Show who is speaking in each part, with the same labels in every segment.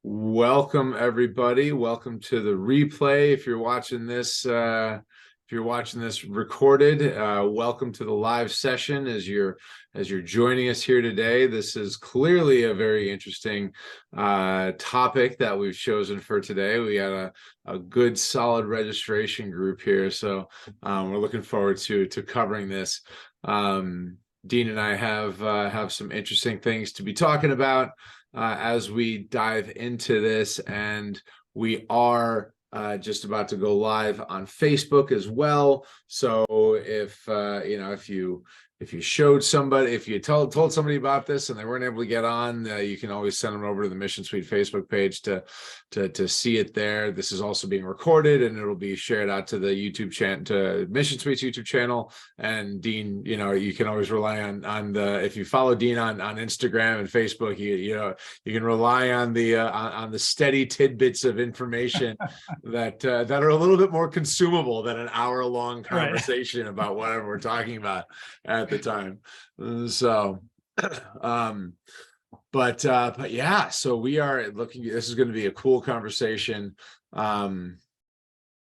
Speaker 1: Welcome everybody. Welcome to the replay. If you're watching this, recorded, welcome to the live session as you're joining us here today. This is clearly a very interesting topic that we've chosen for today. We got a good solid registration group here, so we're looking forward to covering this. Dean and I have some interesting things to be talking about as we dive into this, and we are just about to go live on Facebook as well. So if you showed somebody, if you told somebody about this and they weren't able to get on, you can always send them over to the Mission Suite Facebook page to see it there. This is also being recorded and it'll be shared out to the YouTube channel, to Mission Suite's YouTube channel. And Dean, you can always rely on if you follow Dean on Instagram and Facebook, you can rely on the steady tidbits of information that are a little bit more consumable than an hour-long conversation about whatever we're talking about at the time. So but yeah, so we are looking, this is going to be a cool conversation, and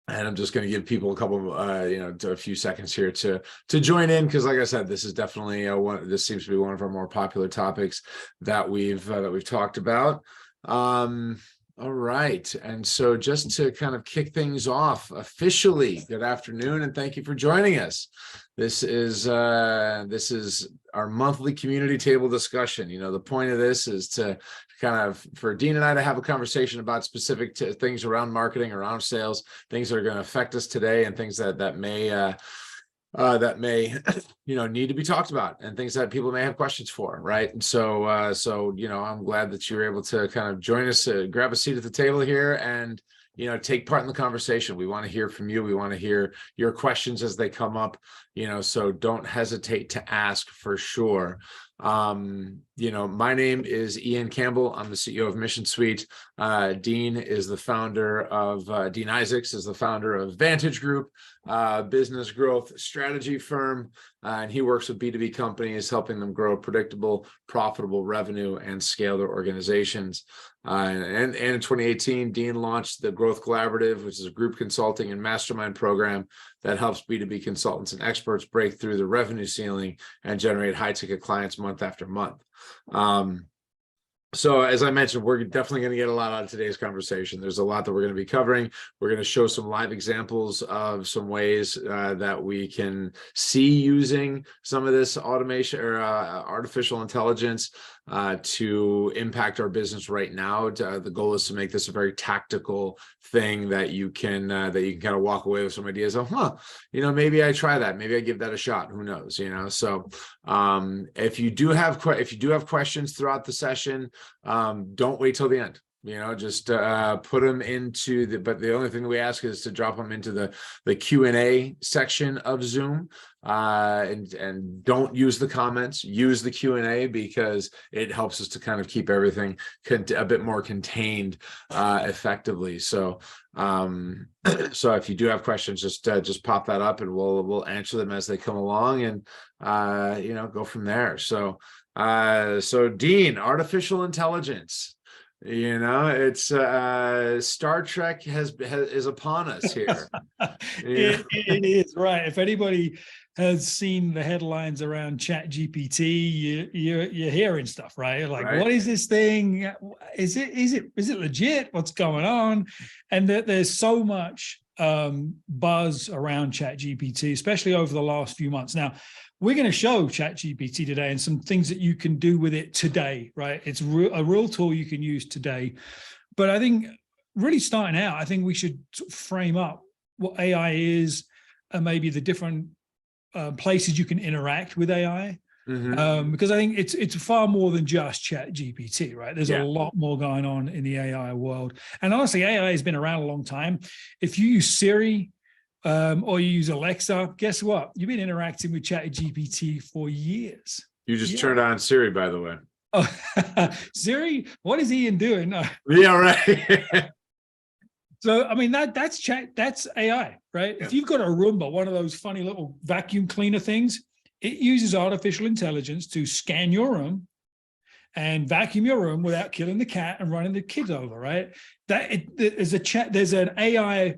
Speaker 1: I'm just going to give people a couple a few seconds here to join in, because like I said, this is definitely this seems to be one of our more popular topics that we've talked about. All right, and so just to kind of kick things off officially, good afternoon and thank you for joining us. This is our monthly community table discussion. The point of this is to kind of, for Dean and I to have a conversation about specific things around marketing, around sales, things that are going to affect us today, and things that may need to be talked about, and things that people may have questions for, right? And so I'm glad that you were able to kind of join us, grab a seat at the table here, and take part in the conversation. We want to hear from you. We want to hear your questions as they come up, so don't hesitate to ask for sure. My name is Ian Campbell. I'm the CEO of Mission Suite. Dean is the founder of, Dean Isaacs is the founder of Vantage Group, business growth strategy firm, and he works with B2B companies, helping them grow predictable, profitable revenue and scale their organizations. And in 2018, Dean launched the Growth Collaborative, which is a group consulting and mastermind program that helps B2B consultants and experts break through the revenue ceiling and generate high-ticket clients month after month. So as I mentioned, we're definitely going to get a lot out of today's conversation. There's a lot that we're going to be covering. We're going to show some live examples of some ways that we can see using some of this automation or artificial intelligence to impact our business right now. The goal is to make this a very tactical thing that you can kind of walk away with some ideas of, maybe I try that, maybe I give that a shot. Who knows? So if you do have questions throughout the session, don't wait till the end. Just put them into but the only thing that we ask is to drop them into the Q&A section of Zoom, and don't use the comments, use the Q&A, because it helps us to kind of keep everything a bit more contained effectively. So so if you do have questions, just pop that up and we'll answer them as they come along, and go from there. So Dean, artificial intelligence, it's Star Trek is upon us here.
Speaker 2: It is, right. If anybody has seen the headlines around ChatGPT, you're hearing stuff, right? Like, right. What is this thing? Is it legit? What's going on? And there's so much buzz around ChatGPT, especially over the last few months. Now, we're going to show ChatGPT today and some things that you can do with it today, right? It's a real tool you can use today. But I think really starting out, I think we should frame up what AI is, and maybe the different places you can interact with AI. Mm-hmm. Because I think it's far more than just ChatGPT, right? There's a lot more going on in the AI world. And honestly, AI has been around a long time. If you use Siri, or you use Alexa, guess what? You've been interacting with ChatGPT for years.
Speaker 1: You just turned on Siri, by the way.
Speaker 2: Oh, Siri, what is Ian doing?
Speaker 1: Yeah, right.
Speaker 2: So, I mean, that's AI, right? Yeah. If you've got a Roomba, one of those funny little vacuum cleaner things, it uses artificial intelligence to scan your room and vacuum your room without killing the cat and running the kids over, right? There's an AI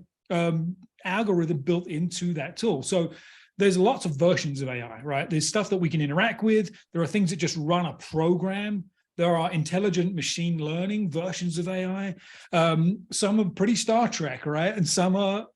Speaker 2: algorithm built into that tool. So there's lots of versions of AI, right? There's stuff that we can interact with. There are things that just run a program. There are intelligent machine learning versions of AI. Some are pretty Star Trek, right? And some are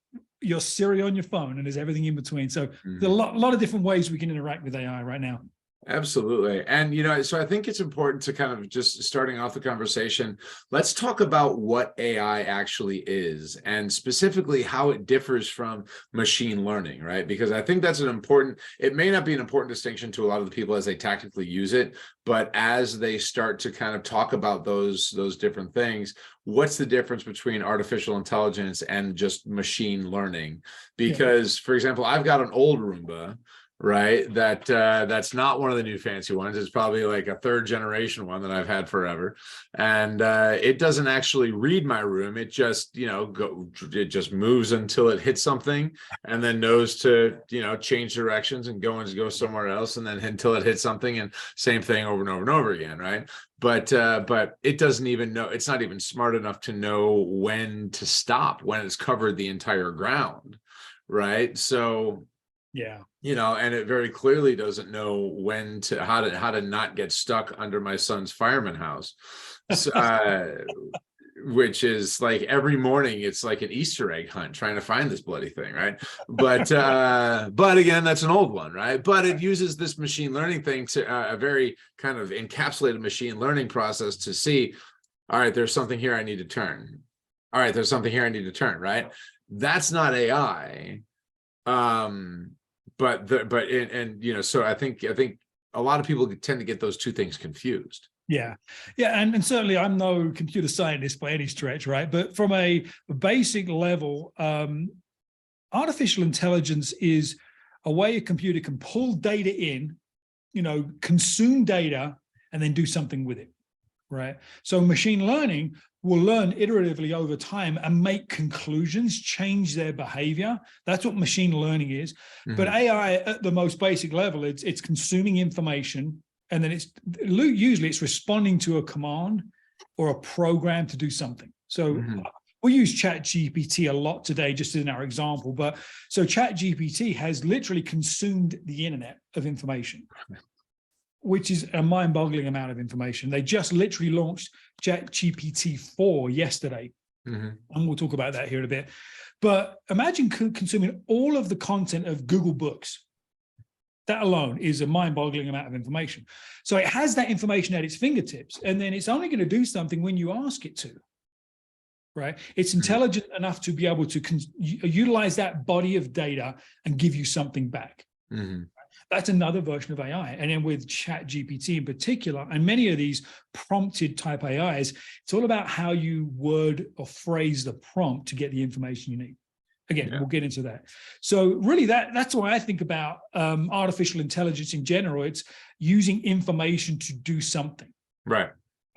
Speaker 2: your Siri on your phone, and there's everything in between. So there's a lot of different ways we can interact with AI right now.
Speaker 1: Absolutely. And, so I think it's important to kind of just starting off the conversation, let's talk about what AI actually is and specifically how it differs from machine learning, right? Because I think that's it may not be an important distinction to a lot of the people as they tactically use it, but as they start to kind of talk about those different things, what's the difference between artificial intelligence and just machine learning? Because, for example, I've got an old Roomba, right? That's not one of the new fancy ones. It's probably like a third generation one that I've had forever. And it doesn't actually read my room. It just, it just moves until it hits something and then knows to, change directions and go somewhere else. And then until it hits something, and same thing over and over and over again, right? But it doesn't even know, it's not even smart enough to know when to stop, when it's covered the entire ground, right? So
Speaker 2: yeah,
Speaker 1: and it very clearly doesn't know how to not get stuck under my son's fireman house. So, which is like every morning it's like an Easter egg hunt trying to find this bloody thing, right? But again, that's an old one, right? But it uses this machine learning thing to a very kind of encapsulated machine learning process to see, all right, there's something here I need to turn. All right, there's something here I need to turn, right? That's not AI. So I think a lot of people tend to get those two things confused.
Speaker 2: Yeah. And certainly I'm no computer scientist by any stretch, right? But from a basic level, artificial intelligence is a way a computer can pull data in, consume data, and then do something with it, right? So machine learning will learn iteratively over time and make conclusions, change their behavior. That's what machine learning is. But AI at the most basic level, it's consuming information, and then usually it's responding to a command or a program to do something. So we use ChatGPT a lot today, just in our example. But so ChatGPT has literally consumed the internet of information, which is a mind-boggling amount of information. They just literally launched ChatGPT 4 yesterday, and we'll talk about that here in a bit. But imagine consuming all of the content of Google Books. That alone is a mind-boggling amount of information. So it has that information at its fingertips, and then it's only going to do something when you ask it to, right? It's intelligent enough to be able to utilize that body of data and give you something back. That's another version of AI. And then with ChatGPT in particular, and many of these prompted type AIs, it's all about how you word or phrase the prompt to get the information you need. Again, we'll get into that. So really that's why I think about artificial intelligence in general. It's using information to do something.
Speaker 1: Right.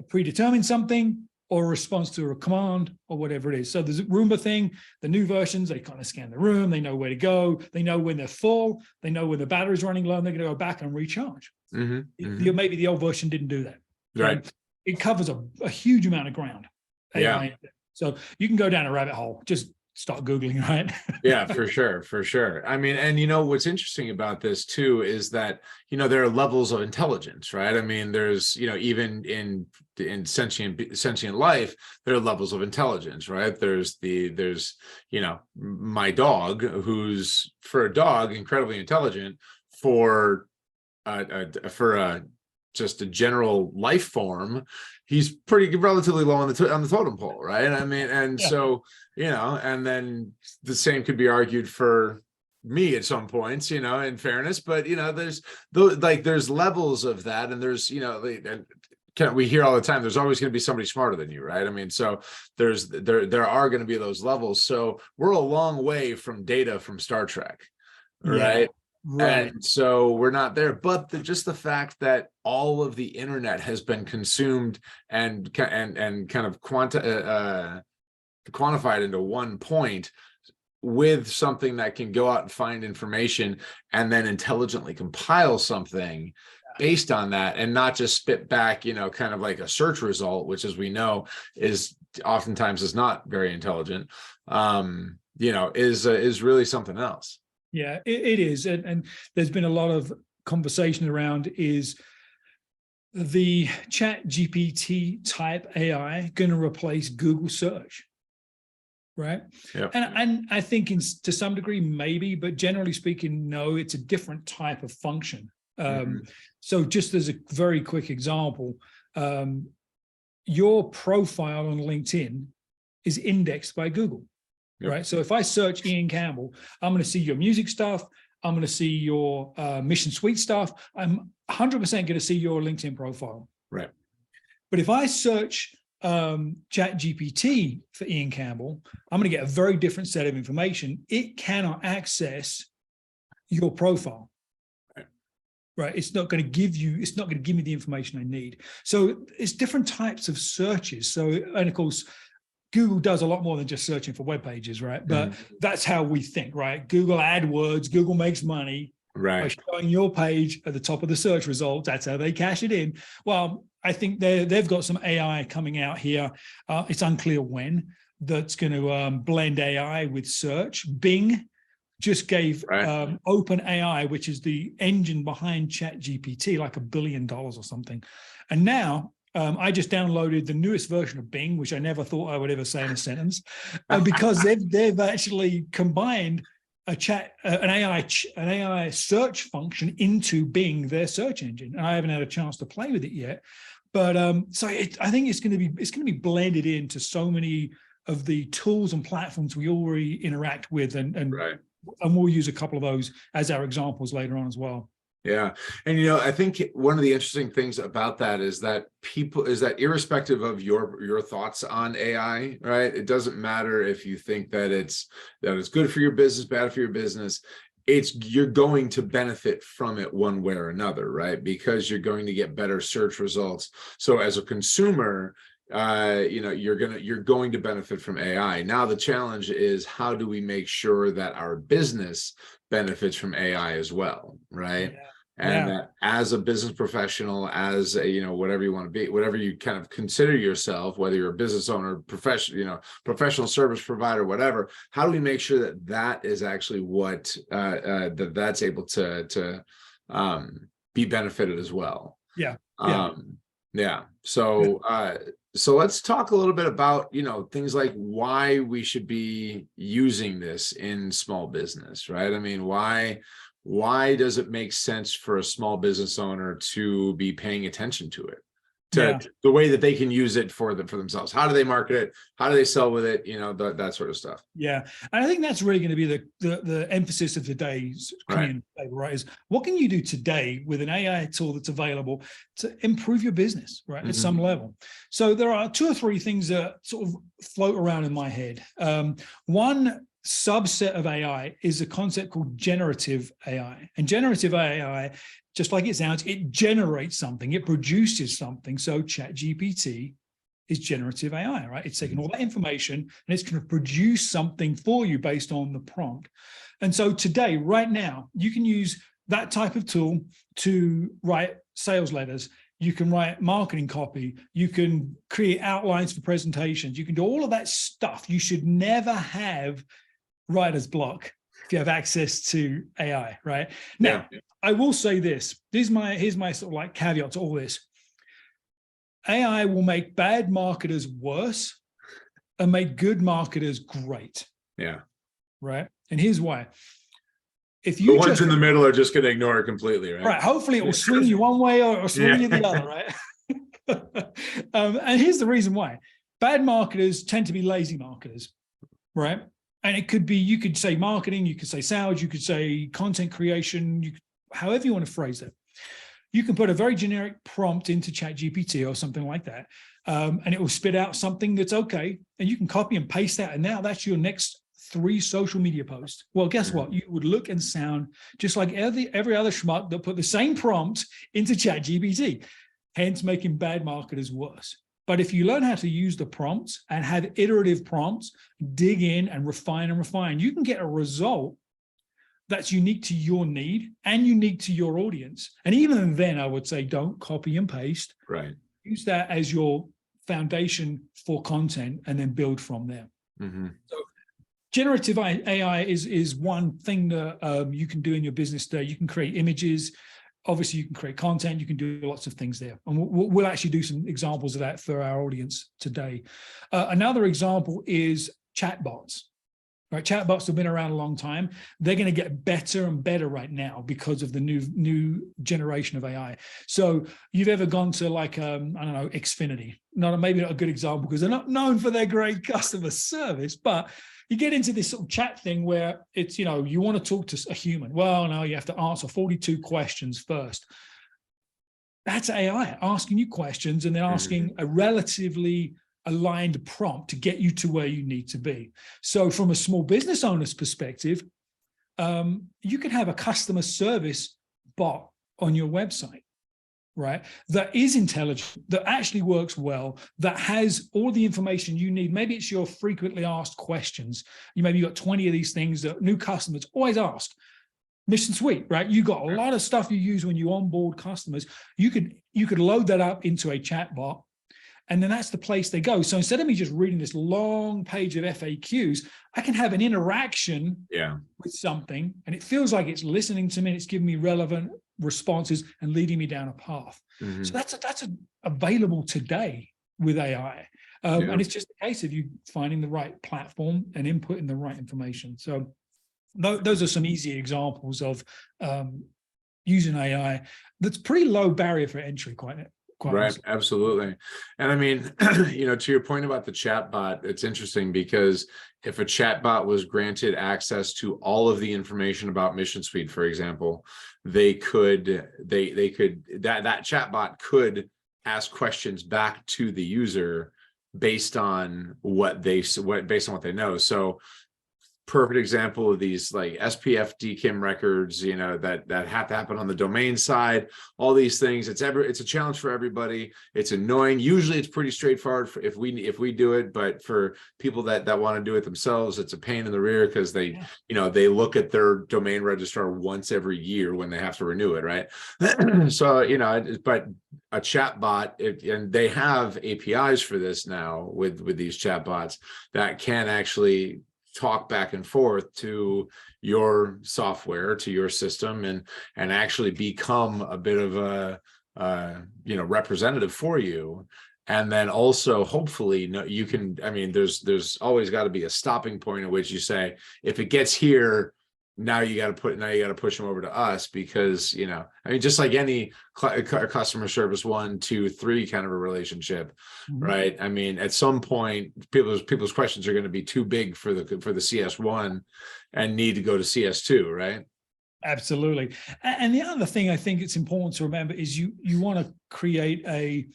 Speaker 2: Predetermine something, or a response to a command, or whatever it is. So there's a Roomba thing, the new versions, they kind of scan the room, they know where to go, they know when they're full, they know when the battery's running low, and they're going to go back and recharge. Maybe the old version didn't do that.
Speaker 1: Right.
Speaker 2: It covers a huge amount of ground.
Speaker 1: Yeah.
Speaker 2: So you can go down a rabbit hole. Just start Googling, right?
Speaker 1: Yeah, for sure. I mean, and what's interesting about this too is that, there are levels of intelligence, right? I mean, there's, even in sentient life, there are levels of intelligence, right? There's my dog, who's, for a dog, incredibly intelligent. For just a general life form, he's relatively low on the totem pole, right? I mean, and so, and then the same could be argued for me at some points, in fairness, but there's levels of that, and there's, we hear all the time, there's always going to be somebody smarter than you, right? I mean, so there are going to be those levels. So we're a long way from Data from Star Trek, right?
Speaker 2: Right.
Speaker 1: And so we're not there, but just the fact that all of the internet has been consumed and kind of quantified into one point, with something that can go out and find information and then intelligently compile something, based on that, and not just spit back, kind of like a search result, which, as we know, is oftentimes is not very intelligent, is really something else.
Speaker 2: Yeah, it is. And there's been a lot of conversation around, is the Chat GPT type AI going to replace Google search? Right.
Speaker 1: Yep.
Speaker 2: And I think to some degree, maybe, but generally speaking, no, it's a different type of function. So just as a very quick example, your profile on LinkedIn is indexed by Google, right? So if I search Ian Campbell, I'm going to see your music stuff. I'm going to see your Mission Suite stuff. I'm 100% going to see your LinkedIn profile.
Speaker 1: Right.
Speaker 2: But if I search Chat GPT for Ian Campbell, I'm going to get a very different set of information. It cannot access your profile. Right. It's not going to give me the information I need. So it's different types of searches. So, and of course, Google does a lot more than just searching for web pages, right? But that's how we think, right? Google AdWords, Google makes money by showing your page at the top of the search results. That's how they cash it in. Well, I think they've got some AI coming out here. It's unclear when, that's going to blend AI with search. Bing just gave OpenAI, which is the engine behind ChatGPT, like $1 billion or something. And now I just downloaded the newest version of Bing, which I never thought I would ever say in a sentence, because they've actually combined an AI search function into Bing, their search engine. And I haven't had a chance to play with it yet. But I think it's going to be blended into so many of the tools and platforms we already interact with, and we'll use a couple of those as our examples later on as well.
Speaker 1: Yeah. And, I think one of the interesting things about that is that irrespective of your thoughts on AI, right? It doesn't matter if you think that it's good for your business, bad for your business. You're going to benefit from it one way or another, right? Because you're going to get better search results. So as a consumer, you're going to benefit from AI. Now the challenge is, how do we make sure that our business benefits from AI as well, right? And that as a business professional, as whatever you want to be, whatever you kind of consider yourself, whether you're a business owner, professional service provider, whatever, how do we make sure that is actually what that's able to be benefited as well? So let's talk a little bit about, things like why we should be using this in small business, right? I mean, why does it make sense for a small business owner to be paying attention to it, the way that they can use it for themselves? How do they market it? How do they sell with it? That sort of stuff.
Speaker 2: Yeah. And I think that's really going to be the emphasis of today's community, right? Is what can you do today with an AI tool that's available to improve your business, right? At some level. So there are 2 or 3 things that sort of float around in my head. One subset of AI is a concept called generative AI. And generative AI, just like it sounds, it generates something, it produces something. So ChatGPT is generative AI, right? It's taking all that information and it's going to produce something for you based on the prompt. And so today, right now, you can use that type of tool to write sales letters. You can write marketing copy. You can create outlines for presentations. You can do all of that stuff. You should never have writer's block if you have access to AI, right? Now, I will say this. Here's my sort of like caveat to all this. AI will make bad marketers worse and make good marketers great.
Speaker 1: Yeah.
Speaker 2: Right. And here's why. If you
Speaker 1: the ones in the middle are just going to ignore it completely, right?
Speaker 2: Right. Hopefully it will swing you one way or swing you the other, right? And here's the reason why. Bad marketers tend to be lazy marketers, right? And it could be, you could say marketing, you could say sales, you could say content creation, however you want to phrase it. You can put a very generic prompt into ChatGPT or something like that, and it will spit out something that's okay. And you can copy and paste that. And now that's your next 3 social media posts. Well, guess what? You would look and sound just like every other schmuck that put the same prompt into ChatGPT, hence making bad marketers worse. But if you learn how to use the prompts and have iterative prompts, dig in and refine, you can get a result that's unique to your need and unique to your audience. And even then, I would say don't copy and paste.
Speaker 1: Right.
Speaker 2: Use that as your foundation for content and then build from there. So generative AI is one thing that you can do in your business today. You can create images. Obviously, you can create content. You can do lots of things there. And we'll actually do some examples of that for our audience today. Another example is chatbots. Right, chatbots have been around a long time. They're going to get better and better right now because of the new generation of AI. So you've ever gone to like I don't know, Xfinity? Maybe not a good example because they're not known for their great customer service, but you get into this sort of chat thing where it's, you know, you want to talk to a human. Well, no, you have to answer 42 questions first. That's AI asking you questions and then asking a relatively aligned prompt to get you to where you need to be. So from a small business owner's perspective, you can have a customer service bot on your website, right? That is intelligent, that actually works well, that has all the information you need. Maybe it's your frequently asked questions. Maybe you got 20 of these things that new customers always ask. Mission Suite, right? You got a lot of stuff you use when you onboard customers. You could load that up into a chat bot, and then that's the place they go. So instead of me just reading this long page of FAQs, I can have an interaction with something, and it feels like it's listening to me, and it's giving me relevant responses and leading me down a path. So that's available today with AI. And it's just a case of you finding the right platform and inputting the right information. So those are some easy examples of using AI that's pretty low barrier for entry, quite
Speaker 1: right,
Speaker 2: honestly.
Speaker 1: absolutely. And I mean, you know, to your point about the chat bot, it's interesting because if a chat bot was granted access to all of the information about Mission Suite, for example, that chat bot could ask questions back to the user based on what they know. So perfect example of these like SPF DKIM records, you know, that have to happen on the domain side, all these things. It's a challenge for everybody. It's annoying. Usually it's pretty straightforward if we do it, but for people that want to do it themselves, it's a pain in the rear because they look at their domain registrar once every year when they have to renew it, right? So, you know, but a chat bot, and they have APIs for this now with these chat bots that can actually talk back and forth to your software, to your system, and actually become a bit of a representative for you. And then also hopefully you can, I mean, there's always got to be a stopping point at which you say, if it gets here, now you got to push them over to us, because, you know, I mean, just like any customer service 1, 2, 3 kind of a relationship, right? I mean, at some point, people's questions are going to be too big for the CS1 and need to go to CS2, right?
Speaker 2: Absolutely. And the other thing I think it's important to remember is you want to create a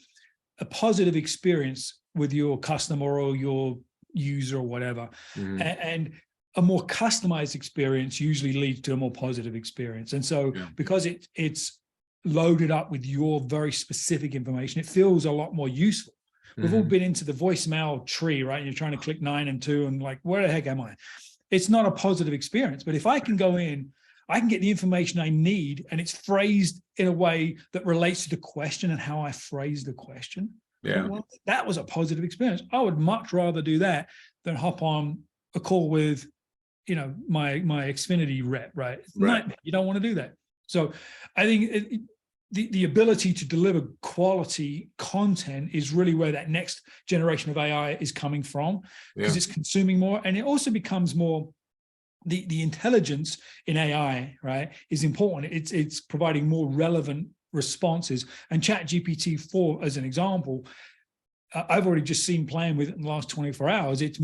Speaker 2: positive experience with your customer or your user or whatever. And a more customized experience usually leads to a more positive experience. And so because it's loaded up with your very specific information, it feels a lot more useful. We've all been into the voicemail tree, right? You're trying to click 9 and 2 and like, where the heck am I? It's not a positive experience. But if I can go in, I can get the information I need, and it's phrased in a way that relates to the question and how I phrased the question. Well, that was a positive experience. I would much rather do that than hop on a call with, you know, my Xfinity rep, right? You don't want to do that. So I think the ability to deliver quality content is really where that next generation of AI is coming from, because it's consuming more, and it also becomes more, the intelligence in AI, right, is important. It's providing more relevant responses. And ChatGPT-4, as an example, I've already just seen playing with it in the last 24 hours. It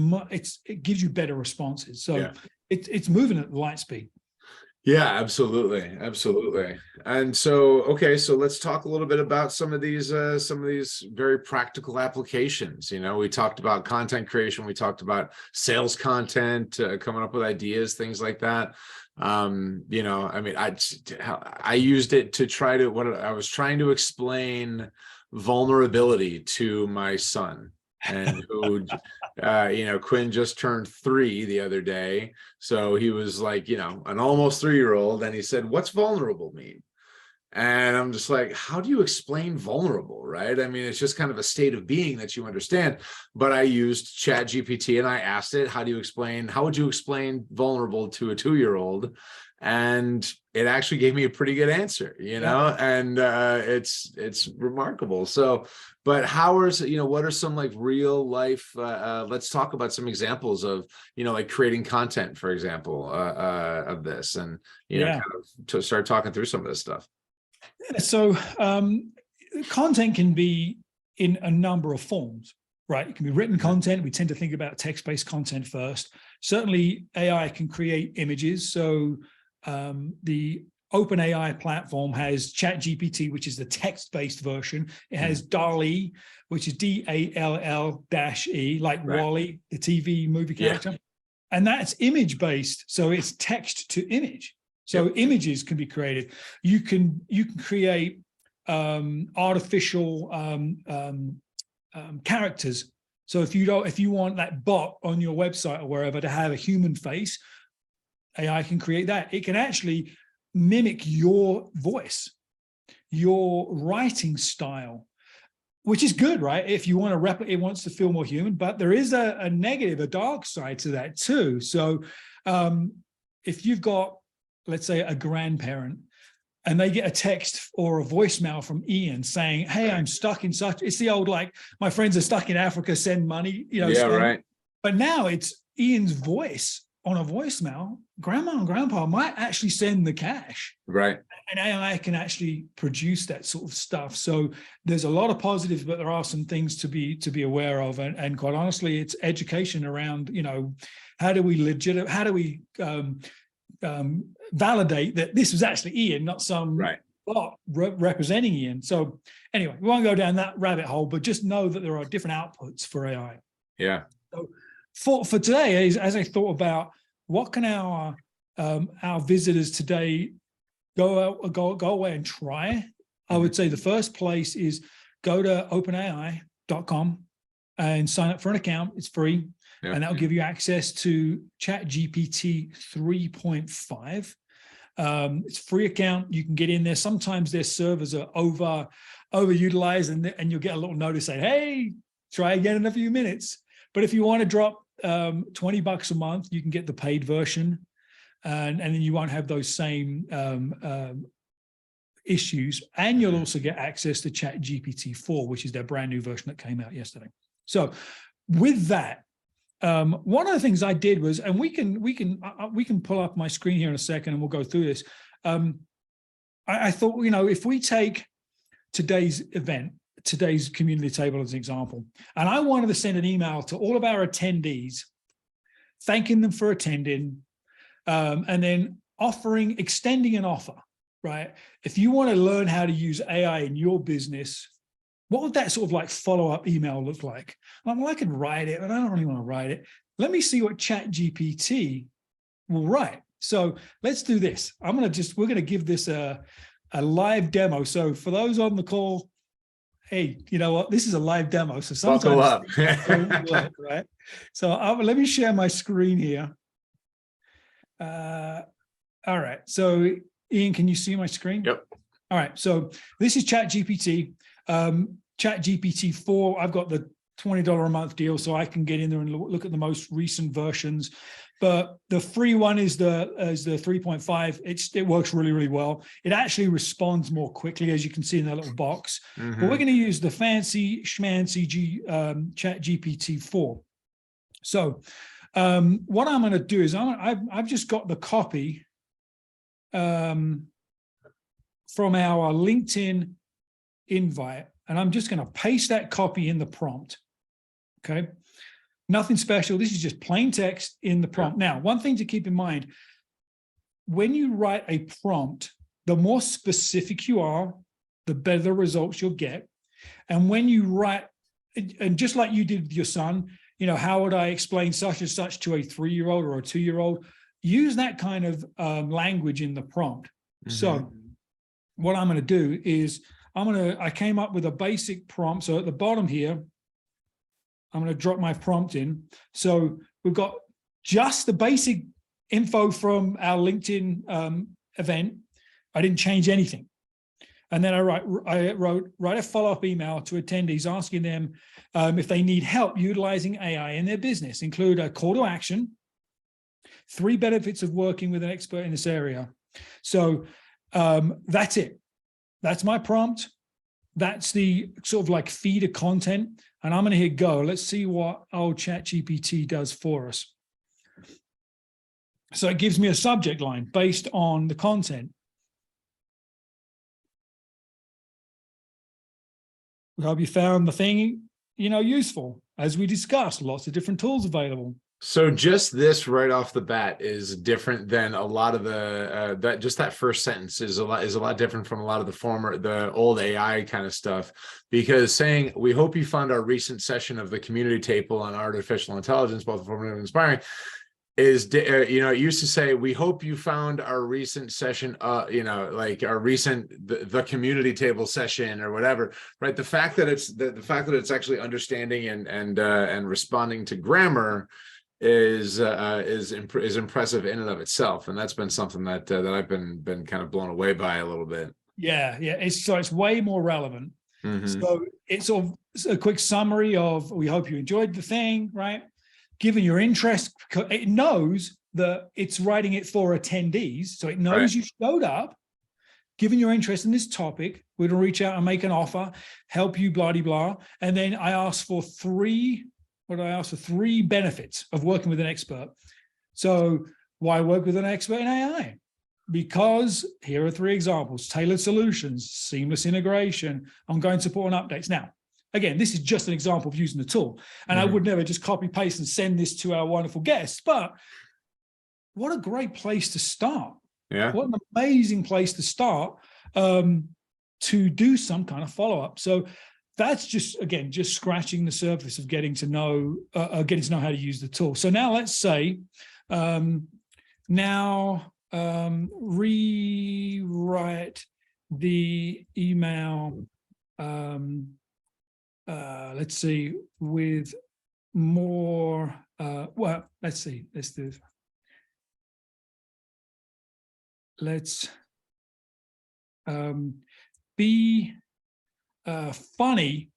Speaker 2: gives you better responses. So it's moving at light speed.
Speaker 1: Yeah, absolutely. And so, okay, so let's talk a little bit about some of these very practical applications. You know, we talked about content creation, we talked about sales content, coming up with ideas, things like that. You know, I mean, I used it to try to, I was trying to explain vulnerability to my son. and who, Quinn just turned 3 the other day. So he was like, an almost 3-year-old. And he said, "What's vulnerable mean?" And I'm just like, how do you explain vulnerable, right? I mean, it's just kind of a state of being that you understand. But I used Chat GPT and I asked it, how would you explain vulnerable to a 2-year-old? And it actually gave me a pretty good answer, and it's remarkable. So, but what are some like real life, let's talk about some examples of, like creating content, for example, of this, and, kind of to start talking through some of this stuff.
Speaker 2: So content can be in a number of forms, right? It can be written content. We tend to think about text-based content first. Certainly AI can create images. So the OpenAI platform has ChatGPT, which is the text-based version. It has DALL-E, which is DALL-E, like Wall-E, the TV movie character. And that's image-based. So it's text to image. So images can be created. You can create artificial characters. So if you want that bot on your website or wherever to have a human face, AI can create that. It can actually mimic your voice, your writing style, which is good, right? If you want to replicate, it wants to feel more human, but there is a negative, a dark side to that too. So if you've got, let's say, a grandparent, and they get a text or a voicemail from Ian saying, "Hey, I'm stuck in such," it's the old, like, "My friends are stuck in Africa, send money,"
Speaker 1: Right.
Speaker 2: But now it's Ian's voice on a voicemail. Grandma and grandpa might actually send the cash.
Speaker 1: Right.
Speaker 2: And AI can actually produce that sort of stuff. So there's a lot of positives, but there are some things to be aware of. And quite honestly, it's education around, how do we validate that this was actually Ian, not some bot representing Ian. So anyway, we won't go down that rabbit hole, but just know that there are different outputs for AI.
Speaker 1: Yeah.
Speaker 2: So for today, as I thought about what can our visitors today go away and try, I would say the first place is go to openai.com and sign up for an account. It's free. And that'll give you access to ChatGPT 3.5. It's a free account. You can get in there. Sometimes their servers are overutilized, and you'll get a little notice saying, "Hey, try again in a few minutes." But if you want to drop $20 a month, you can get the paid version, and then you won't have those same issues. And you'll also get access to ChatGPT 4, which is their brand new version that came out yesterday. So with that, one of the things I did was, and we can pull up my screen here in a second, and we'll go through this. I thought, if we take today's event, today's community table as an example, and I wanted to send an email to all of our attendees, thanking them for attending, and then extending an offer, right? If you want to learn how to use AI in your business, what would that sort of like follow-up email look like? Well, I can write it, but I don't really want to write it. Let me see what ChatGPT will write. So let's do this. we're going to give this a live demo. So for those on the call, hey, you know what? This is a live demo. So sometimes
Speaker 1: buckle up.
Speaker 2: don't work, right? So let me share my screen here. All right. So Ian, can you see my screen?
Speaker 1: Yep.
Speaker 2: All right. So this is ChatGPT. ChatGPT 4, I've got the $20 a month deal, so I can get in there and look at the most recent versions. But the free one is the 3.5. It works really, really well. It actually responds more quickly, as you can see in that little box. But we're going to use the fancy schmancy ChatGPT 4. So what I'm going to do is I've just got the copy from our LinkedIn invite, and I'm just going to paste that copy in the prompt. Okay, nothing special. This is just plain text in the prompt. Now, one thing to keep in mind, when you write a prompt, the more specific you are, the better results you'll get. And when you write, and just like you did with your son, how would I explain such and such to a 3-year-old or a 2-year-old? Use that kind of language in the prompt. So what I'm going to do is I came up with a basic prompt. So at the bottom here, I'm going to drop my prompt in. So we've got just the basic info from our LinkedIn event. I didn't change anything. And then I wrote a follow-up email to attendees asking them if they need help utilizing AI in their business. Include a call to action, 3 benefits of working with an expert in this area. So that's it. That's my prompt. That's the sort of like feeder content. And I'm going to hit go. Let's see what old ChatGPT does for us. So it gives me a subject line based on the content. We hope you found the thing, useful. As we discussed, lots of different tools available.
Speaker 1: So just this right off the bat is different than a lot of the that first sentence is a lot different from a lot of the old AI kind of stuff, because saying we hope you found our recent session of the community table on artificial intelligence both informative and inspiring is it used to say we hope you found our recent session like our recent the community table session or whatever, right? The fact that it's actually understanding and responding to grammar is impressive in and of itself, and that's been something that I've been kind of blown away by a little bit.
Speaker 2: Yeah, it's way more relevant.
Speaker 1: Mm-hmm.
Speaker 2: So it's sort of a quick summary of we hope you enjoyed the thing, right? Given your interest, it knows that it's writing it for attendees, so it knows you showed up. Given your interest in this topic, we're going to reach out and make an offer, help you, blah, blah, blah. And then I asked for 3 benefits of working with an expert. So why work with an expert in AI? Because here are 3 examples: tailored solutions, seamless integration, ongoing support and updates. Now, again, this is just an example of using the tool. And I would never just copy paste and send this to our wonderful guests, but what a great place to start.
Speaker 1: Yeah.
Speaker 2: What an amazing place to start to do some kind of follow-up. So that's just scratching the surface of getting to know how to use the tool. So now let's say, rewrite the email, let's see, with more, let's see, let's do, let's be funny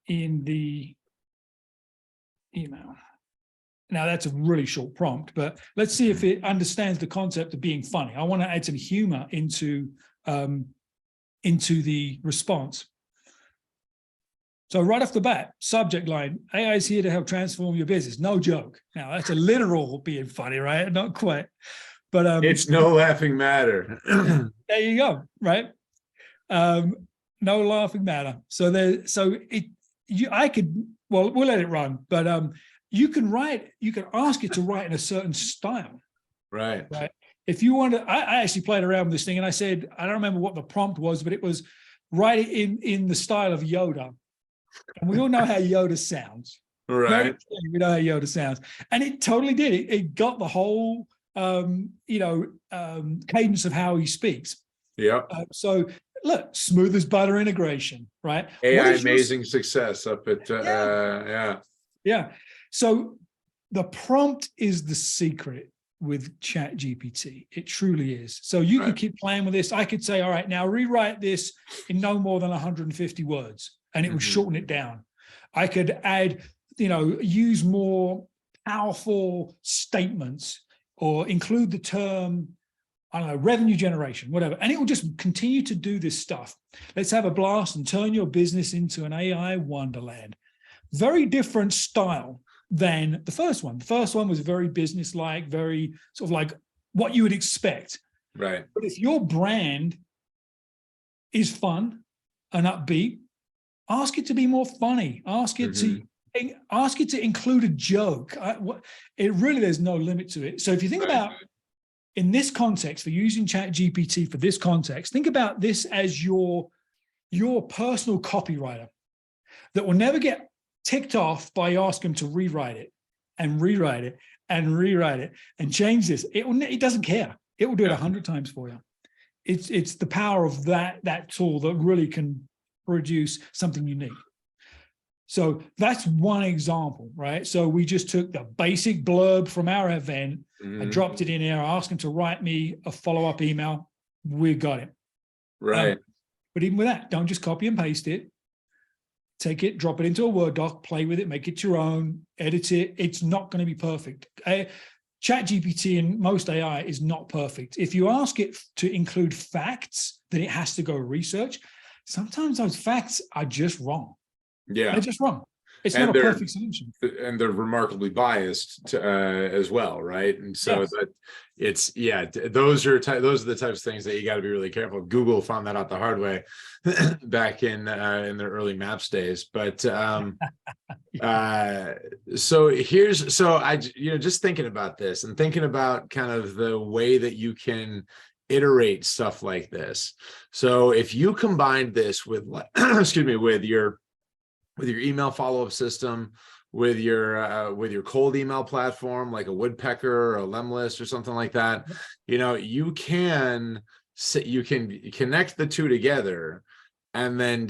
Speaker 2: in the email. Now that's a really short prompt, but let's see if it understands the concept of being funny. I want to add some humor into the response. So right off the bat, subject line, AI is here to help transform your business. No joke. Now that's a literal being funny, right? Not quite, but
Speaker 1: it's no laughing matter.
Speaker 2: There you go, right? No laughing matter. So we'll let it run, but you can ask it to write in a certain style.
Speaker 1: Right.
Speaker 2: If you want to, I actually played around with this thing and I said, I don't remember what the prompt was, but it was write it in the style of Yoda. And we all know how Yoda sounds.
Speaker 1: Right.
Speaker 2: We know how Yoda sounds. And it totally did. It got the whole, cadence of how he speaks.
Speaker 1: Yeah.
Speaker 2: So look, smooth as butter integration, right?
Speaker 1: AI amazing success up at,
Speaker 2: Yeah. So the prompt is the secret with ChatGPT. It truly is. So you could keep playing with this. I could say, all right, now rewrite this in no more than 150 words, and it will shorten it down. I could add, use more powerful statements or include the term, I don't know, revenue generation, whatever. And it will just continue to do this stuff. Let's have a blast and turn your business into an AI wonderland. Very different style than the first one. The first one was very business-like, very sort of like what you would expect.
Speaker 1: Right.
Speaker 2: But if your brand is fun and upbeat, ask it to be more funny. Ask it to include a joke. There's no limit to it. So if you think about, in this context, for using ChatGPT for this context, think about this as your personal copywriter that will never get ticked off by asking him to rewrite it and rewrite it and rewrite it and change this. It doesn't care. It will do it 100 times for you. It's the power of that tool that really can produce something unique. So that's one example, right? So we just took the basic blurb from our event, I dropped it in there, I asked them to write me a follow-up email. We got it.
Speaker 1: Right.
Speaker 2: But even with that, don't just copy and paste it. Take it, drop it into a Word doc, play with it, make it your own, edit it. It's not going to be perfect. ChatGPT and most AI is not perfect. If you ask it to include facts, then it has to go research. Sometimes those facts are just wrong.
Speaker 1: Yeah.
Speaker 2: They're just wrong. It's
Speaker 1: And
Speaker 2: not a perfect solution.
Speaker 1: And they're remarkably biased to, as well, right? And so
Speaker 2: Yes.
Speaker 1: that it's, yeah, those are the types of things that you got to be really careful. Google found that out the hard way back in their early Maps days. But so I just thinking about this and thinking about kind of the way that you can iterate stuff like this. So if you combine this with excuse me, with your email follow-up system, with your cold email platform like a Woodpecker or a Lemlist or something like that, you can connect the two together and then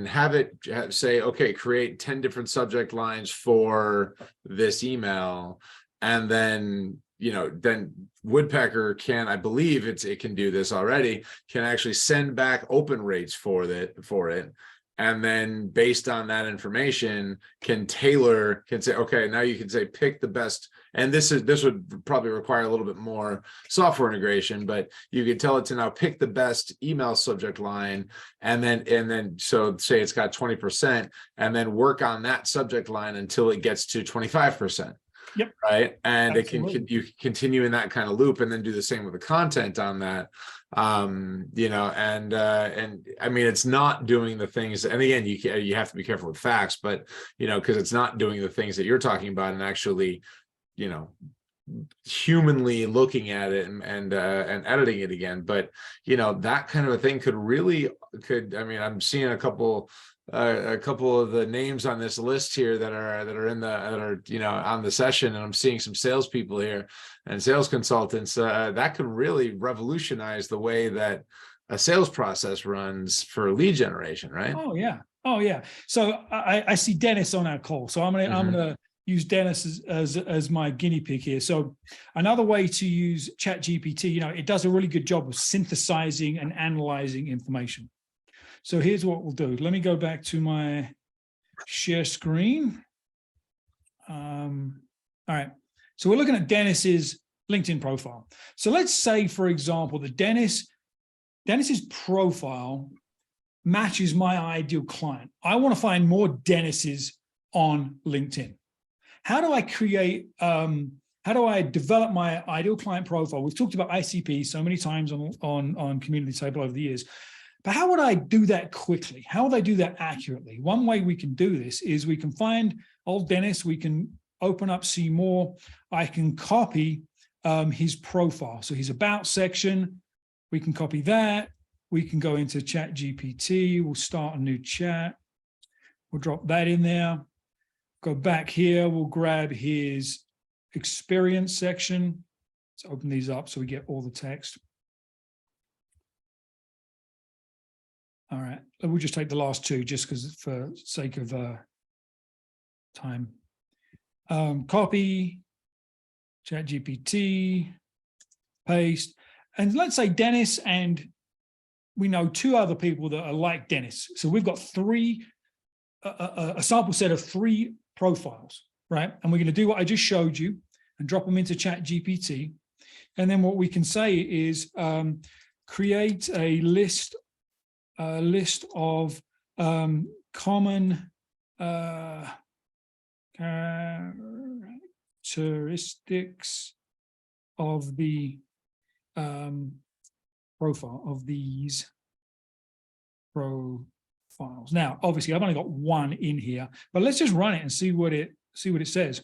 Speaker 1: have it say, okay, create 10 different subject lines for this email, and then then Woodpecker can, I believe it can do this already, can actually send back open rates for it. And then based on that information can say, okay, now you can say, pick the best. And this would probably require a little bit more software integration, but you could tell it to now pick the best email subject line. And then, so say it's got 20% and then work on that subject line until it gets to 25%.
Speaker 2: Yep.
Speaker 1: Right. And
Speaker 2: Absolutely.
Speaker 1: you can continue in that kind of loop and then do the same with the content on that. And I mean, it's not doing the things, and again, you have to be careful with facts, but because it's not doing the things that you're talking about and actually humanly looking at it and editing it again. But that kind of a thing could I mean, I'm seeing a couple of the names on this list here that are on the session, and I'm seeing some salespeople here and sales consultants that could really revolutionize the way that a sales process runs for lead generation, right?
Speaker 2: Oh yeah. So I see Dennis on our call, so I'm gonna use Dennis as my guinea pig here. So another way to use ChatGPT, it does a really good job of synthesizing and analyzing information. So here's what we'll do. Let me go back to my share screen. All right. So we're looking at Dennis's LinkedIn profile. So let's say, for example, that Dennis's profile matches my ideal client. I want to find more Dennis's on LinkedIn. How do I create, how do I develop my ideal client profile? We've talked about ICP so many times on Community Table over the years. But how would I do that quickly? How would I do that accurately? One way we can do this is we can find old Dennis, we can open up, see more. I can copy his profile. So his about section, we can copy that. We can go into ChatGPT. We'll start a new chat. We'll drop that in there. Go back here. We'll grab his experience section. Let's open these up so we get all the text. All right, we'll just take the last two just because for sake of time. Copy, ChatGPT, paste. And let's say Dennis, and we know two other people that are like Dennis. So we've got a sample set of 3 profiles, right? And we're going to do what I just showed you and drop them into ChatGPT. And then what we can say is create a list of common characteristics of the profile of these profiles. Now, obviously, I've only got one in here, but let's just run it and see what it says.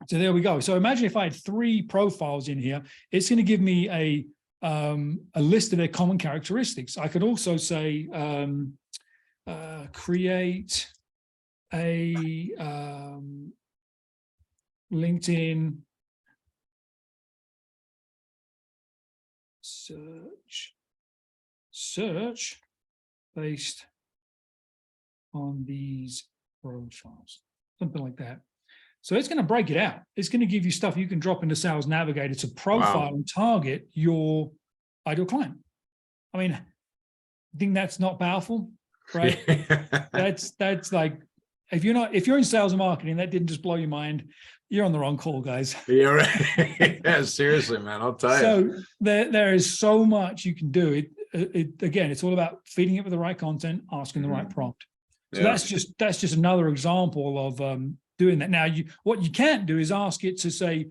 Speaker 2: So there we go. So imagine if I had 3 profiles in here, it's going to give me a list of their common characteristics. I could also say create a LinkedIn search based on these profiles, something like that. So it's going to break it out. It's going to give you stuff you can drop into Sales Navigator to profile and target your ideal client. I mean, I think that's not powerful, right? That's like, if you're in sales and marketing, that didn't just blow your mind, you're on the wrong call, guys.
Speaker 1: Yeah, right. Yeah, seriously, man, I'll tell you.
Speaker 2: So there is so much you can do. Again, it's all about feeding it with the right content, asking the right prompt. So that's just another example of doing that. Now, what you can't do is ask it to say,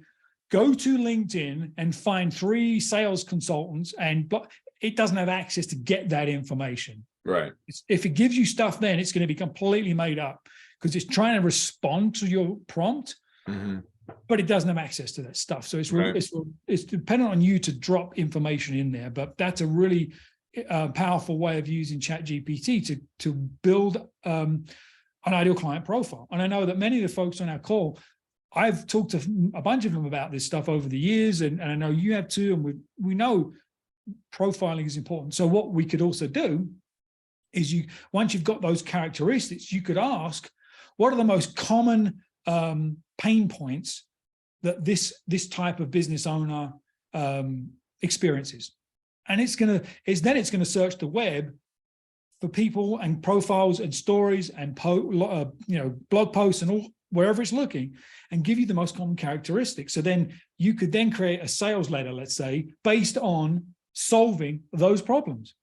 Speaker 2: go to LinkedIn and find 3 sales consultants, and it doesn't have access to get that information.
Speaker 1: Right.
Speaker 2: If it gives you stuff, then it's going to be completely made up because it's trying to respond to your prompt, but it doesn't have access to that stuff. So it's dependent on you to drop information in there. But that's a really powerful way of using ChatGPT to build an ideal client profile. And I know that many of the folks on our call, I've talked to a bunch of them about this stuff over the years, and I know you have too, and we know profiling is important. So what we could also do is once you've got those characteristics, you could ask, what are the most common pain points that this type of business owner experiences? And it's going to search the web for people and profiles and stories and blog posts and all, wherever it's looking, and give you the most common characteristics. So then you could then create a sales letter, let's say, based on solving those problems.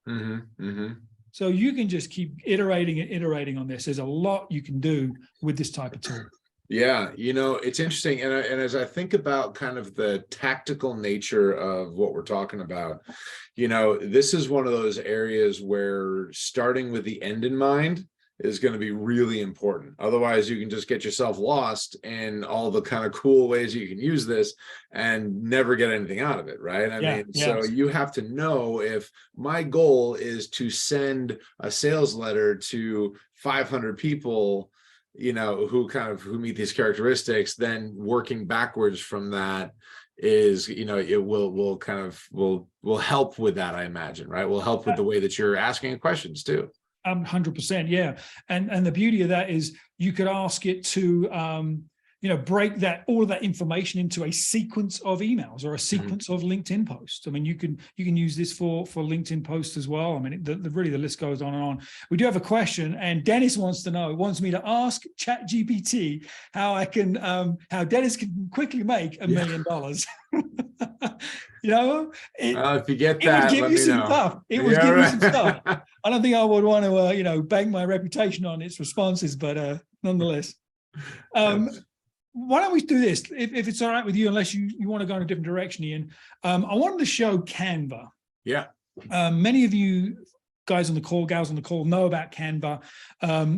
Speaker 2: So you can just keep iterating and iterating on this. There's a lot you can do with this type of tool.
Speaker 1: Yeah, it's interesting. And as I think about kind of the tactical nature of what we're talking about, this is one of those areas where starting with the end in mind is going to be really important. Otherwise, you can just get yourself lost in all the kind of cool ways you can use this and never get anything out of it, right? I mean, so you have to know, if my goal is to send a sales letter to 500 people, who meet these characteristics, then working backwards from that is, it will help with that, I imagine, right? Will help with the way that you're asking questions too.
Speaker 2: 100%, yeah. And the beauty of that is you could ask it to break all of that information into a sequence of emails or a sequence of LinkedIn posts. I mean, you can use this for LinkedIn posts as well. I mean, really the list goes on and on. We do have a question, and Dennis wants me to ask ChatGPT how Dennis can quickly make $1 million.
Speaker 1: If you get that,
Speaker 2: it would give you some stuff. It would give you some stuff. I don't think I would want to, bank my reputation on its responses, but nonetheless. Why don't we do this, if it's all right with you, unless you want to go in a different direction, Ian. I wanted to show Canva.
Speaker 1: Yeah.
Speaker 2: Many of you guys on the call, gals on the call, know about Canva.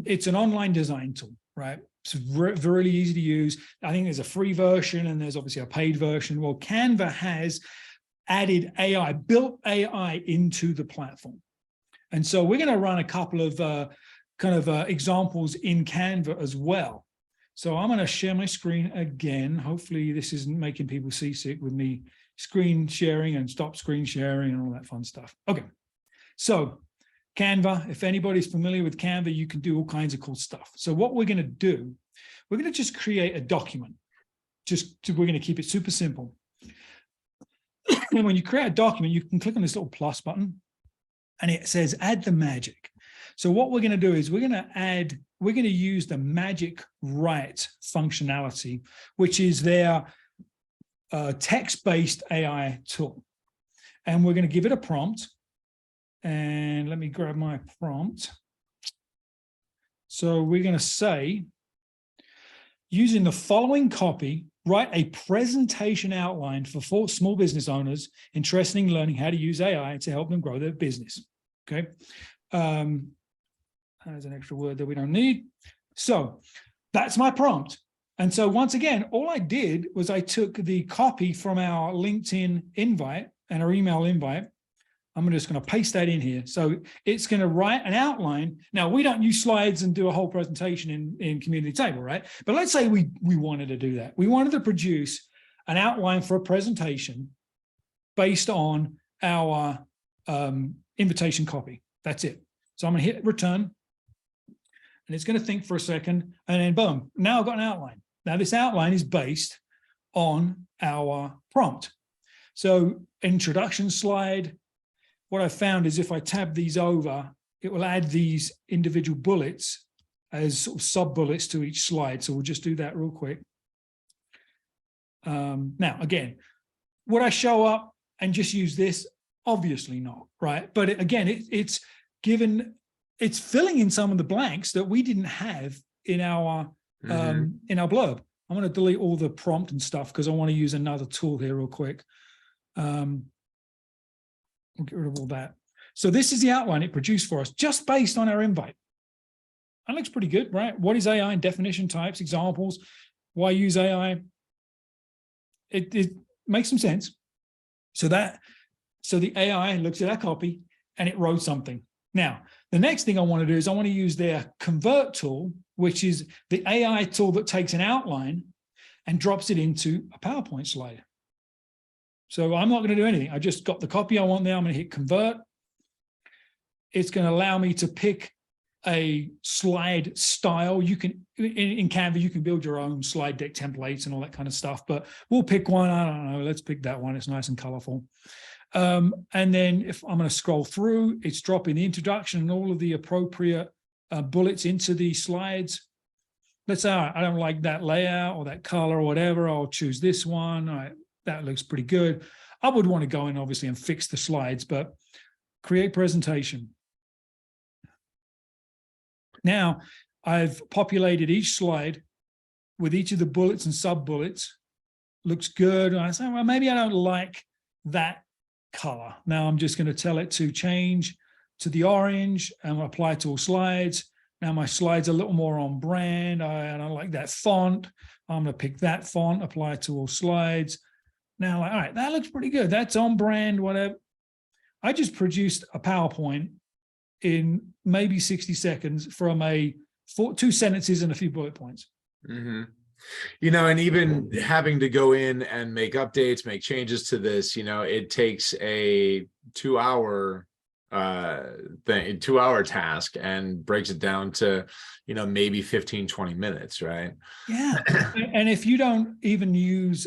Speaker 2: It's an online design tool, right? It's really easy to use. I think there's a free version and there's obviously a paid version. Well, Canva has added built AI into the platform. And so we're going to run a couple of examples in Canva as well. So I'm going to share my screen again. Hopefully this isn't making people seasick with me screen sharing and stop screen sharing and all that fun stuff. Okay. So Canva, if anybody's familiar with Canva, you can do all kinds of cool stuff. So what we're going to do, we're going to just create a document. We're going to keep it super simple. And when you create a document, you can click on this little plus button and it says add the magic. So what we're going to do is we're going to use the Magic Write functionality, which is their text-based AI tool. And we're going to give it a prompt. And let me grab my prompt. So we're going to say, using the following copy, write a presentation outline for small business owners interested in learning how to use AI to help them grow their business. Okay. There's an extra word that we don't need. So that's my prompt. And so once again, all I did was I took the copy from our LinkedIn invite and our email invite. I'm just going to paste that in here. So it's going to write an outline. Now, we don't use slides and do a whole presentation in Community Table, right? But let's say we wanted to do that. We wanted to produce an outline for a presentation based on our invitation copy. That's it. So I'm going to hit return. and it's going to think for a second, and then boom, now I've got an outline. Now this outline is based on our prompt. So introduction slide, what I found is if I tab these over, it will add these individual bullets as sort of sub bullets to each slide. So we'll just do that real quick. Now, again, would I show up and just use this? Obviously not, right? But it's filling in some of the blanks that we didn't have in our blurb. I'm going to delete all the prompt and stuff because I want to use another tool here real quick. We'll get rid of all that. So this is the outline it produced for us just based on our invite. That looks pretty good, right? What is AI and definition types, examples, why use AI? It makes some sense. So the AI looks at our copy and it wrote something. Now, the next thing I want to do is I want to use their convert tool, which is the AI tool that takes an outline and drops it into a PowerPoint slide. So I'm not going to do anything. I just got the copy I want there. I'm going to hit convert. It's going to allow me to pick a slide style. You can, in Canva, you can build your own slide deck templates and all that kind of stuff, but we'll pick one. I don't know. Let's pick that one. It's nice and colorful. And then if I'm going to scroll through, it's dropping the introduction and all of the appropriate bullets into the slides. Let's say I don't like that layout or that color or whatever. I'll choose this one. All right, that looks pretty good. I would want to go in obviously and fix the slides, but create presentation. Now I've populated each slide with each of the bullets and sub bullets. Looks good. And I say, well, maybe I don't like that color. Now I'm just going to tell it to change to the orange and apply to all slides. Now my slide's a little more on brand. I don't like that font. I'm going to pick that font, apply to all slides. Now, all right, that looks pretty good. That's on brand, whatever. I just produced a PowerPoint in maybe 60 seconds from two sentences and a few bullet points.
Speaker 1: Mm-hmm. You know, and even having to go in and make updates, make changes to this, you know, it takes a 2-hour thing, 2-hour task and breaks it down to, you know, maybe 15, 20 minutes, right?
Speaker 2: Yeah. And if you don't even use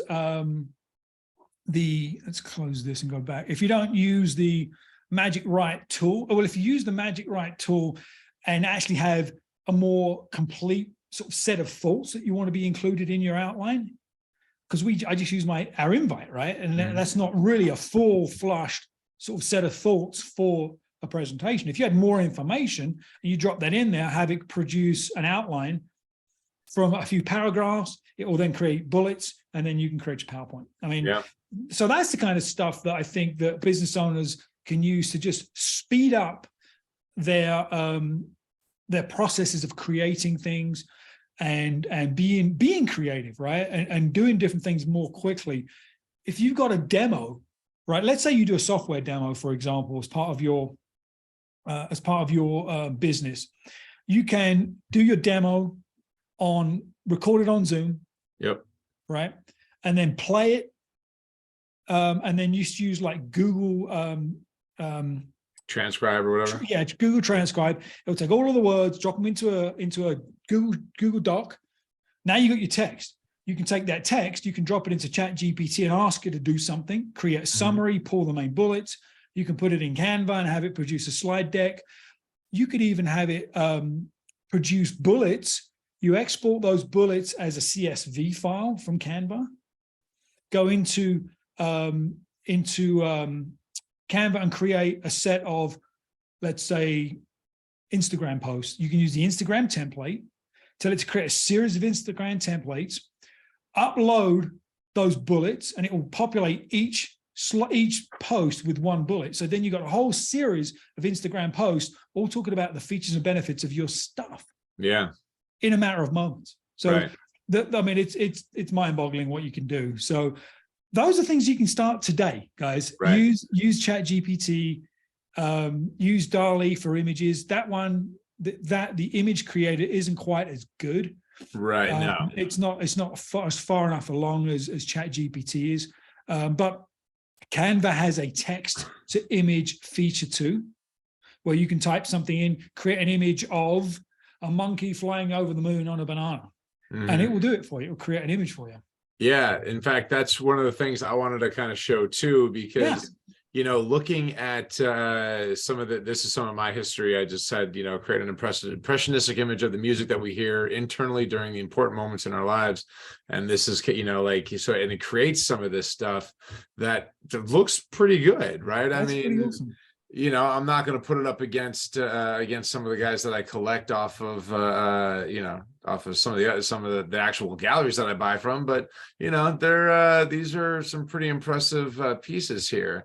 Speaker 2: let's close this and go back. If you don't use the Magic Write tool, well, if you use the Magic Write tool and actually have a more complete sort of set of thoughts that you want to be included in your outline, because I just use our invite, right? And that's not really a full flushed sort of set of thoughts for a presentation. If you had more information and you drop that in there, have it produce an outline from a few paragraphs, it will then create bullets, and then you can create your PowerPoint. I mean, yeah. So that's the kind of stuff that I think that business owners can use to just speed up their processes of creating things and being creative, right? And doing different things more quickly. If you've got a demo, right? Let's say you do a software demo, for example, as part of your business. You can do your demo record it on Zoom.
Speaker 1: Yep.
Speaker 2: Right. And then play it. And then you use like Google
Speaker 1: Transcribe or whatever.
Speaker 2: Yeah, Google Transcribe. It'll take all of the words, drop them into a Google Doc. Now you got your text. You can take that text, you can drop it into ChatGPT and ask it to do something, create a summary, pull the main bullets. You can put it in Canva and have it produce a slide deck. You could even have it produce bullets. You export those bullets as a CSV file from Canva. Go into Canva and create a set of, let's say, Instagram posts. You can use the Instagram template, tell it to create a series of Instagram templates, upload those bullets, and it will populate each post with one bullet. So then you've got a whole series of Instagram posts all talking about the features and benefits of your stuff.
Speaker 1: Yeah.
Speaker 2: In a matter of moments. So
Speaker 1: right.
Speaker 2: I mean, it's mind-boggling what you can do. So those are things you can start today, guys.
Speaker 1: Right.
Speaker 2: Use ChatGPT, use DALL-E for images. That one, the image creator isn't quite as good.
Speaker 1: Right. No,
Speaker 2: it's not as far enough along as ChatGPT is. But Canva has a text to image feature too, where you can type something in, create an image of a monkey flying over the moon on a banana, and
Speaker 1: Mhm.
Speaker 2: it will do it for you. It will create an image for you.
Speaker 1: Yeah, in fact, that's one of the things I wanted to kind of show too,
Speaker 2: Yeah.
Speaker 1: because looking at some of this is some of my history. I just said, create an impressionistic image of the music that we hear internally during the important moments in our lives. And this is, like, so, and it creates some of this stuff that looks pretty good, right?
Speaker 2: That's pretty
Speaker 1: mean,
Speaker 2: awesome.
Speaker 1: I'm not going to put it up against some of the guys that I collect off of off of some of the actual galleries that I buy from, but they're these are some pretty impressive pieces here.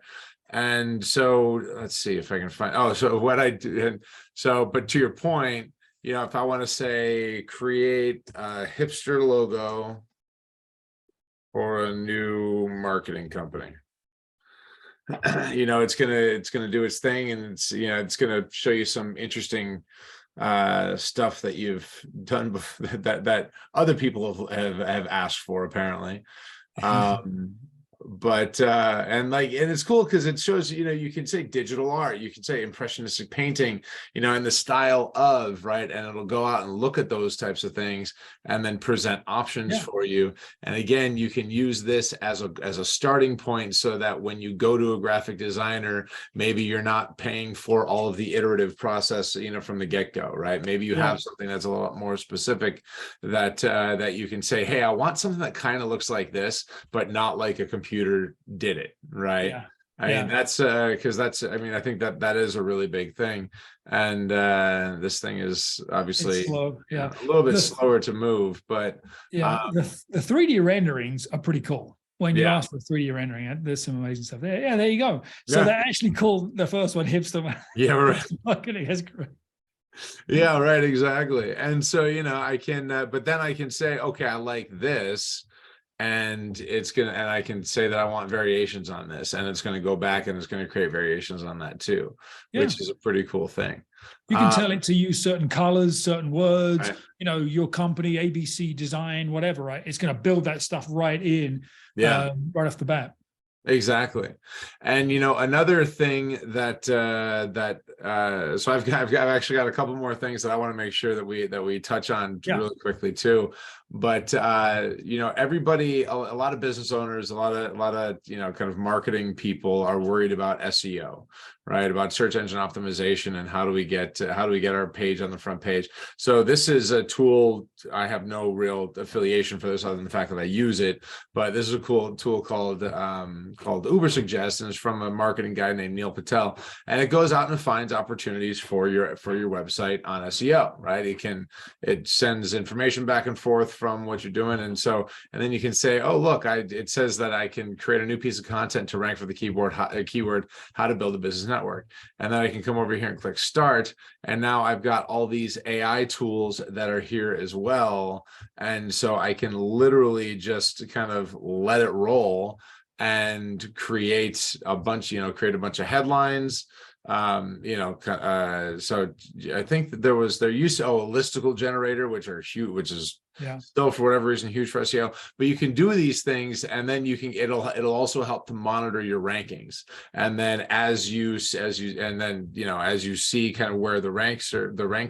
Speaker 1: And so let's see if I can find, so what I do. And so, but to your point, if I want to say create a hipster logo for a new marketing company, it's gonna do its thing, and it's gonna show you some interesting stuff that you've done that other people have asked for, apparently. But and it's cool because it shows, you can say digital art, you can say impressionistic painting, in the style of, right, and it'll go out and look at those types of things and then present options for you. And again, you can use this as a starting point, so that when you go to a graphic designer, maybe you're not paying for all of the iterative process, from the get-go, right? Maybe you have something that's a lot more specific, that that you can say, hey, I want something that kind of looks like this, but not like a computer did it, right? I mean, that's because I think that is a really big thing. And this thing is obviously
Speaker 2: slow,
Speaker 1: a little bit slower to move, but
Speaker 2: the 3D renderings are pretty cool. When you ask for 3D rendering, there's some amazing stuff there. Yeah, there you go. So they actually called the first one hipster.
Speaker 1: Yeah, right.
Speaker 2: Marketing. That's great.
Speaker 1: Yeah, right, exactly. And so I can but then I can say, okay, I like this, and I can say that I want variations on this, and it's going to go back and it's going to create variations on that too, which is a pretty cool thing.
Speaker 2: You can tell it to use certain colors, certain words,
Speaker 1: right.
Speaker 2: Your company, ABC design, whatever, right? It's going to build that stuff right in, right off the bat.
Speaker 1: Exactly. And another thing that so I've actually got a couple more things that I want to make sure that we touch on really quickly too. But everybody, a lot of business owners, a lot of kind of marketing people are worried about SEO, right? About search engine optimization, and how do we get our page on the front page. So this is a tool. I have no real affiliation for this other than the fact that I use it, but this is a cool tool called Uber Suggest, and it's from a marketing guy named Neil Patel, and it goes out and finds opportunities for your website on SEO, right? It sends information back and forth from what you're doing, and then you can say, oh look, it says that I can create a new piece of content to rank for the keyword how to build a business network, and then I can come over here and click start, and now I've got all these AI tools that are here as well, and so I can literally just kind of let it roll and create a bunch of headlines. So I think that there used to a listicle generator, which are huge, which is still for whatever reason huge for SEO. But you can do these things, and then it'll also help to monitor your rankings. And then as you see kind of where the rank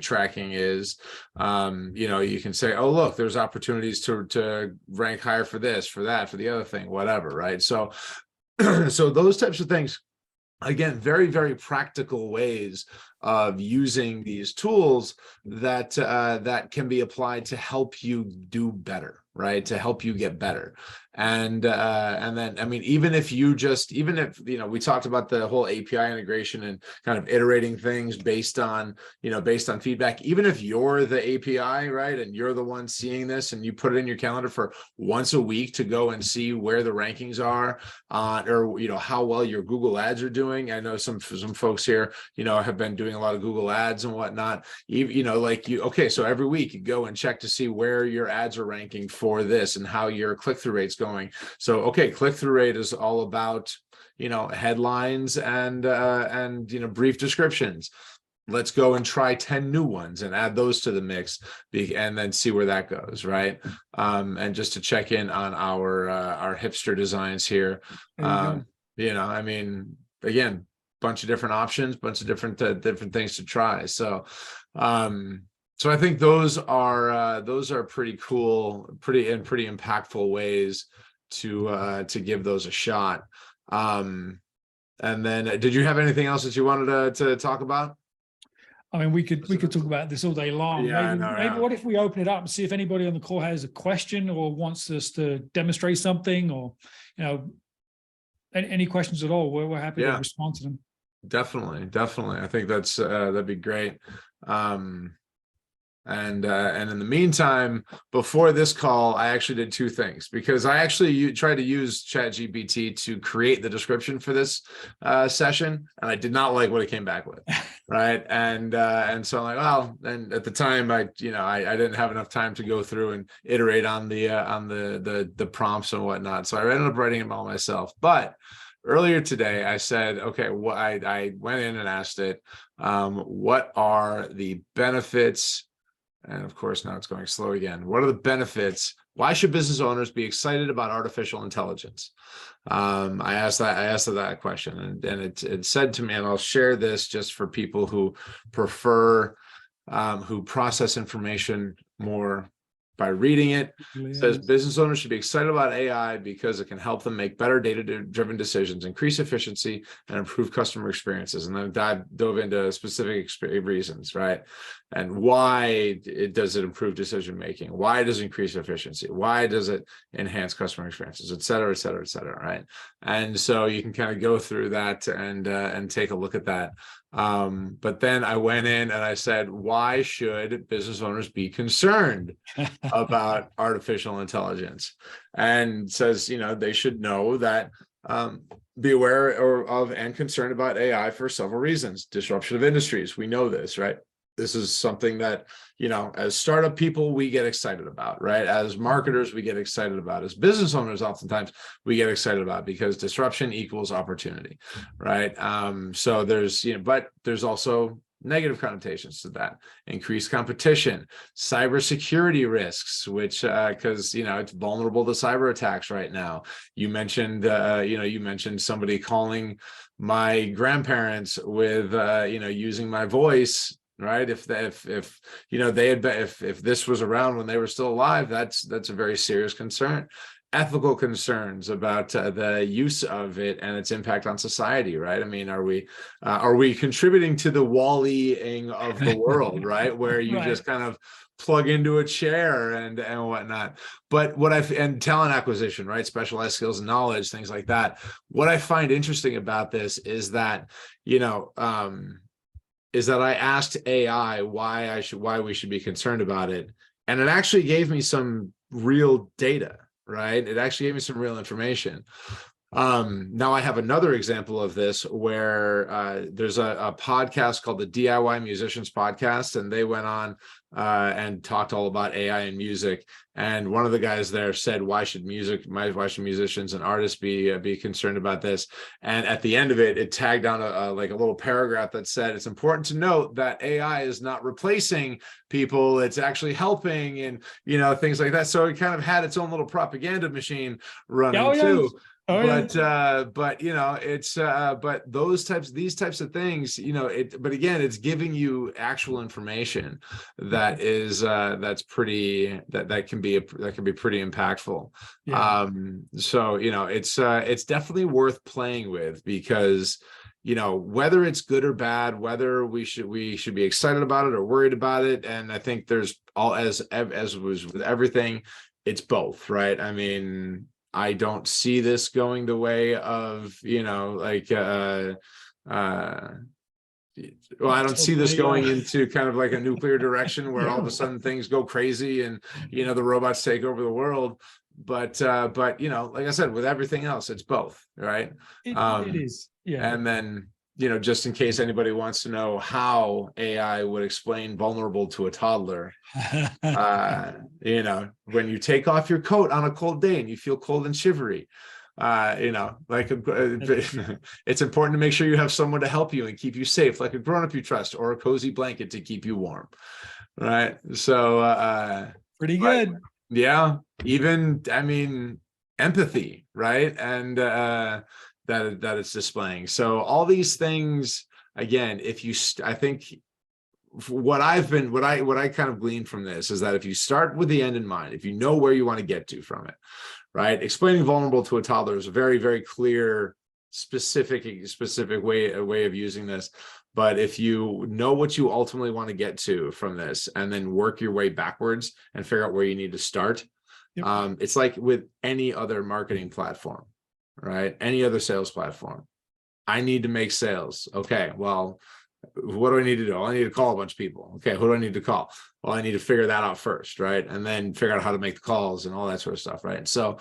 Speaker 1: tracking is, you can say, oh look, there's opportunities to rank higher for this, for that, for the other thing, whatever, right? So so those types of things, again, very, very practical ways of using these tools that that can be applied to help you do better, right? To help you get better. And then, I mean, even if we talked about the whole API integration and kind of iterating things based on feedback, even if you're the API, right, and you're the one seeing this, and you put it in your calendar for once a week to go and see where the rankings are, or how well your Google ads are doing. I know some folks here, have been doing a lot of Google ads and whatnot. Okay, so every week you go and check to see where your ads are ranking for this and how your click-through rate's going. So, okay, click-through rate is all about, headlines and brief descriptions. Let's go and try 10 new ones and add those to the mix, and then see where that goes, right? And just to check in on our hipster designs here. I mean, again, bunch of different options, bunch of different things to try. So So I think those are pretty cool, pretty impactful ways to give those a shot. And then did you have anything else that you wanted to talk about?
Speaker 2: I mean, we could talk about this all day long.
Speaker 1: Yeah, I know,
Speaker 2: Maybe
Speaker 1: yeah.
Speaker 2: what if we open it up and see if anybody on the call has a question or wants us to demonstrate something, or any questions at all. We're happy to respond to them.
Speaker 1: Definitely. I think that'd be great. And in the meantime, before this call, I actually did two things, because I actually tried to use ChatGPT to create the description for this session, and I did not like what it came back with. Right. And so I'm like, well, and at the time I didn't have enough time to go through and iterate on the prompts and whatnot. So I ended up writing them all myself. But earlier today, I said, okay, I went in and asked it, what are the benefits? And of course, now it's going slow again. What are the benefits? Why should business owners be excited about artificial intelligence? I asked that question, and it said to me, and I'll share this just for people who prefer, who process information more by reading it. It says business owners should be excited about AI because it can help them make better data-driven decisions, increase efficiency, and improve customer experiences. And then dove into specific reasons, right? And why does it improve decision making? Why does it increase efficiency? Why does it enhance customer experiences, et cetera, et cetera, et cetera, right? And so you can kind of go through that and take a look at that. But then I went in and I said, why should business owners be concerned about artificial intelligence? And says, they should know that, be aware of and concerned about AI for several reasons. Disruption of industries. We know this, right? This is something that, as startup people, we get excited about, right? As marketers, we get excited about. As business owners, oftentimes we get excited about, because disruption equals opportunity, right? So there's, but there's also negative connotations to that. Increased competition, cybersecurity risks, which because it's vulnerable to cyber attacks right now. You mentioned somebody calling my grandparents with using my voice, right? If this was around when they were still alive, that's a very serious concern. Ethical concerns about the use of it and its impact on society, right? I mean, are we contributing to the Wall-E-ing of the world, right? Where you just kind of plug into a chair and whatnot. But and talent acquisition, right? Specialized skills and knowledge, things like that. What I find interesting about this is that, I asked AI why we should be concerned about it, and it actually gave me some real data, right? It actually gave me some real information. Now I have another example of this where there's a podcast called the DIY Musicians Podcast, and they went on and talked all about AI and music. And one of the guys there said, why should musicians and artists be concerned about this? And at the end of it, it tagged on a little paragraph that said, it's important to note that AI is not replacing people, it's actually helping, and things like that. So it kind of had its own little propaganda machine running too. But these types of things, but again, it's giving you actual information that can be pretty impactful. So it's definitely worth playing with, because whether it's good or bad, whether we should be excited about it or worried about it. And I think there's as was with everything, it's both, right? I mean, I don't see this going the way of, I don't see this going into kind of like a nuclear direction where all of a sudden things go crazy and, the robots take over the world. But like I said, with everything else, it's both, right?
Speaker 2: It is. Yeah.
Speaker 1: And then, just in case anybody wants to know how AI would explain vulnerable to a toddler, when you take off your coat on a cold day and you feel cold and shivery, it's important to make sure you have someone to help you and keep you safe, like a grown-up you trust, or a cozy blanket to keep you warm, right? So
Speaker 2: pretty good.
Speaker 1: Yeah, even, I mean, empathy, right? And that it's displaying. So all these things, again, I think what I kind of gleaned from this is that if you start with the end in mind, if you know where you want to get to from it, right? Explaining vulnerable to a toddler is a very, very clear, specific way of using this. But if you know what you ultimately want to get to from this, and then work your way backwards and figure out where you need to start, it's like with any other marketing platform, right? Any other sales platform. I need to make sales. Okay, well, what do I need to do? I need to call a bunch of people. Okay, who do I need to call? Well, I need to figure that out first, right? And then figure out how to make the calls and all that sort of stuff, right? So,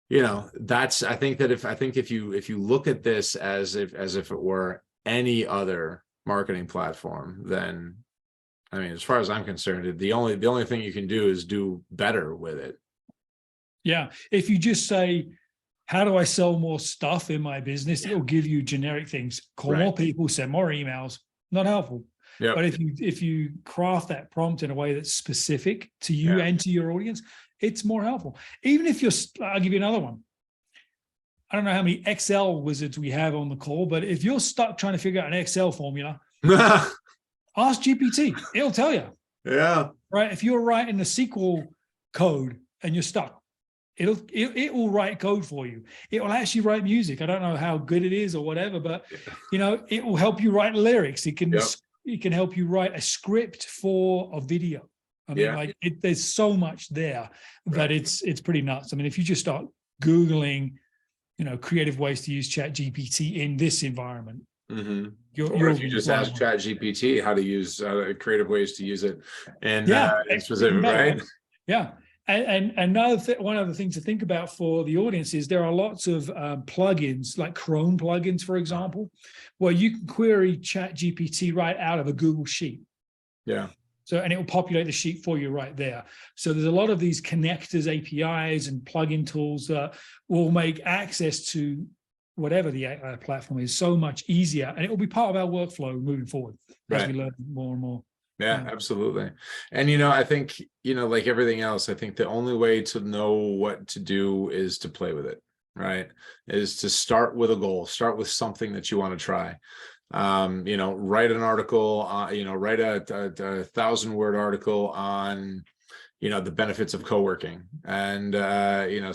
Speaker 1: that's, I think if you look at this as if it were any other marketing platform, then, I mean, as far as I'm concerned, the only thing you can do is do better with it.
Speaker 2: Yeah, if you just say, how do I sell more stuff in my business? It'll give you generic things. Call more people, send more emails. Not helpful. Yep. But if you craft that prompt in a way that's specific to you and to your audience, it's more helpful. Even if I'll give you another one. I don't know how many Excel wizards we have on the call, but if you're stuck trying to figure out an Excel formula, ask GPT. It'll tell you. Yeah. Right. If you're writing the SQL code and you're stuck, it will write code for you. It will actually write music. I don't know how good it is or whatever, but it will help you write lyrics. It can help you write a script for a video. I mean, there's so much there that it's pretty nuts. I mean, if you just start Googling, creative ways to use ChatGPT in this environment. Or
Speaker 1: if you just ask ChatGPT how to use creative ways to use it in specific, right?
Speaker 2: Yeah. And one of the things to think about for the audience is there are lots of plugins, like Chrome plugins, for example, where you can query ChatGPT right out of a Google Sheet. Yeah. So, and it will populate the sheet for you right there. So there's a lot of these connectors, APIs, and plugin tools that will make access to whatever the platform is so much easier, and it will be part of our workflow moving forward as we learn more and more.
Speaker 1: Yeah, absolutely. And, I think, like everything else, I think the only way to know what to do is to play with it, right? Is to start with a goal, start with something that you want to try. Write an article, write a 1,000-word article on, the benefits of co-working, and,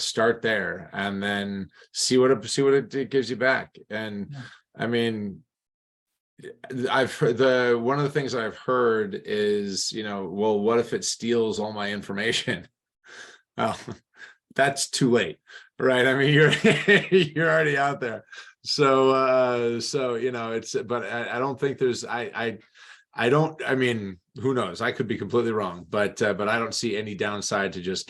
Speaker 1: start there and then see what it gives you back. And I mean, I've heard one of the things I've heard is, well, what if it steals all my information? Well, that's too late, right? I mean, you're already out there. So it's, but I don't think there's, I mean, who knows? I could be completely wrong, but I don't see any downside to just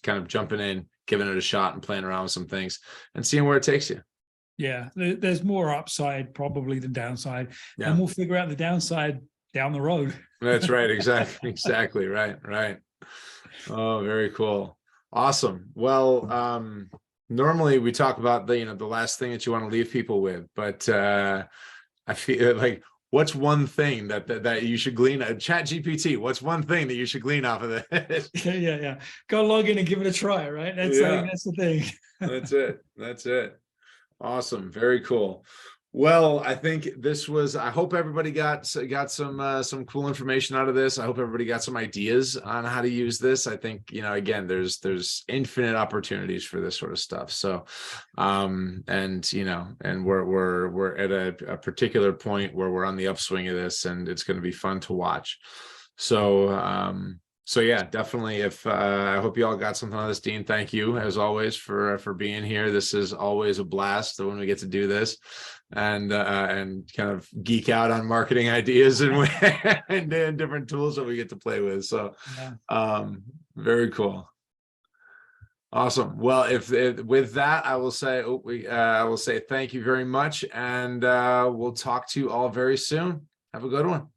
Speaker 1: kind of jumping in, giving it a shot and playing around with some things and seeing where it takes you.
Speaker 2: Yeah, there's more upside probably than downside, and we'll figure out the downside down the road.
Speaker 1: That's right. Exactly. Right. Oh, very cool. Awesome. Well, normally we talk about the last thing that you want to leave people with, but I feel like, what's one thing that you should glean? ChatGPT, what's one thing that you should glean off of it?
Speaker 2: Yeah. Go log in and give it a try, right? That's the thing.
Speaker 1: That's it. Awesome. Very cool. Well, I think I hope everybody got some cool information out of this. I hope everybody got some ideas on how to use this. I think, again, there's infinite opportunities for this sort of stuff. So, and we're at a particular point where we're on the upswing of this, and it's going to be fun to watch. So yeah, definitely. I hope you all got something out of this, Dean. Thank you as always for being here. This is always a blast when we get to do this and kind of geek out on marketing ideas and different tools that we get to play with. So very cool. Awesome. Well, if with that, I will say I will say thank you very much, and we'll talk to you all very soon. Have a good one.